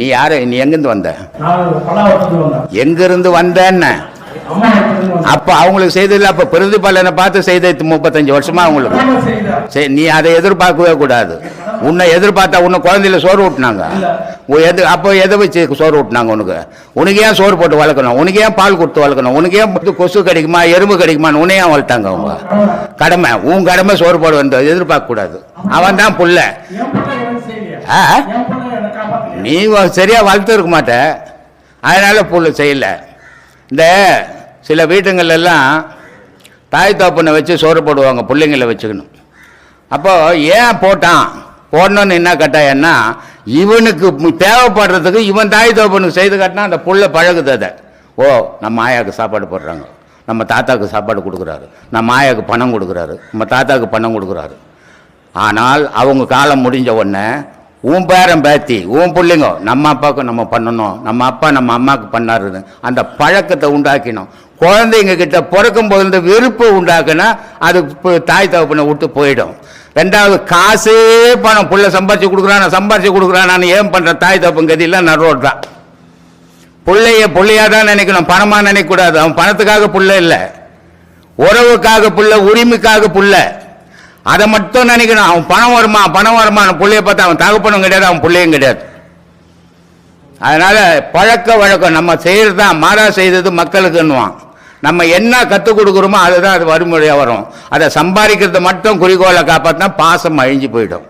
நீ யாரு? நீ எங்கிருந்து வந்த? எங்கிருந்து வந்தேன்னு அப்ப அவங்களுக்கு செய்ததில்ல. அப்ப பிரதிபலனை பார்த்து செய்த 35 வருஷமா அவங்களுக்கு நீ அதை எதிர்பார்க்கவே கூடாது. உன்னை எதிர்பார்த்தா உன்னை குழந்தையில சோறு ஊட்டினாங்க. அப்போ எதை வச்சு சோறு ஊட்டினாங்க? உனக்கு ஏன் சோறு போட்டு வளர்க்கணும்? உனக்கு ஏன் பால் கொடுத்து வளர்க்கணும்? உனக்கு ஏன் கொசு கிடைக்குமா எறும்பு கிடைக்குமான்னு உன்னையே வளர்த்தாங்க. அவங்க கடமை, உன் கடமை சோறு போட வந்து எதிர்பார்க்க கூடாது. அவன் தான் புள்ள. நீ சரியா வளர்த்து இருக்க மாட்ட, அதனால புள்ள செய்யல. இந்த சில வீட்டுங்கள் எல்லாம் தாய் தோப்பனை வச்சு சோறு போடுவாங்க, பிள்ளைங்களை வச்சுக்கணும். அப்போ ஏன் போடணும்னு என்ன கட்டாயம்னா, இவனுக்கு தேவைப்படுறதுக்கு இவன் தாய் தோப்பனுக்கு செய்து காட்டினா அந்த புள்ள பழகுது. அதை நம்ம ஆயாவுக்கு சாப்பாடு போடுறாங்க, நம்ம தாத்தாவுக்கு சாப்பாடு கொடுக்குறாரு, நம்ம ஆயாவுக்கு பணம் கொடுக்குறாரு, நம்ம தாத்தாவுக்கு பணம் கொடுக்குறாரு. ஆனால் அவங்க காலம் முடிஞ்ச உடனே உன் பேரன் பேத்தி உன் பிள்ளைங்க நம்ம அப்பாவுக்கு நம்ம பண்ணணும், நம்ம அப்பா நம்ம அம்மாவுக்கு பண்ணாருன்னு அந்த பழக்கத்தை உண்டாக்கணும். குழந்தைங்க கிட்ட பிறக்கும் போது இந்த வெறுப்பு உண்டாக்குனா அது தாய் தகப்பனை விட்டு போயிடும். ரெண்டாவது, காசே பணம் புள்ள சம்பாரிச்சு கொடுக்குறான்னு ஏன் பண்ற தாய் தகப்பன் கதியெல்லாம் நடுவோடுறான். புள்ளையா தான் நினைக்கணும், பணமா நினைக்க கூடாது. அவன் பணத்துக்காக புள்ள இல்லை, உறவுக்காக புள்ள, உரிமைக்காக புள்ள. அதை மட்டும் நினைக்கணும். அவன் பணம் வருமா பிள்ளைய பார்த்தா அவன் தகப்பனும் கிடையாது, அவன் பிள்ளையும் கிடையாது. அதனால பழக்க வழக்கம் நம்ம செய்யறதுதான். மாறா செய்தது மக்களுக்குன்னுவான். நம்ம என்ன கற்றுக் கொடுக்குறோமோ அதுதான் அது வறுமுறையாக வரும். அதை சம்பாதிக்கிறது மட்டும் குறிக்கோளை காப்பாற்றினா பாசம் அழிஞ்சு போயிடும்.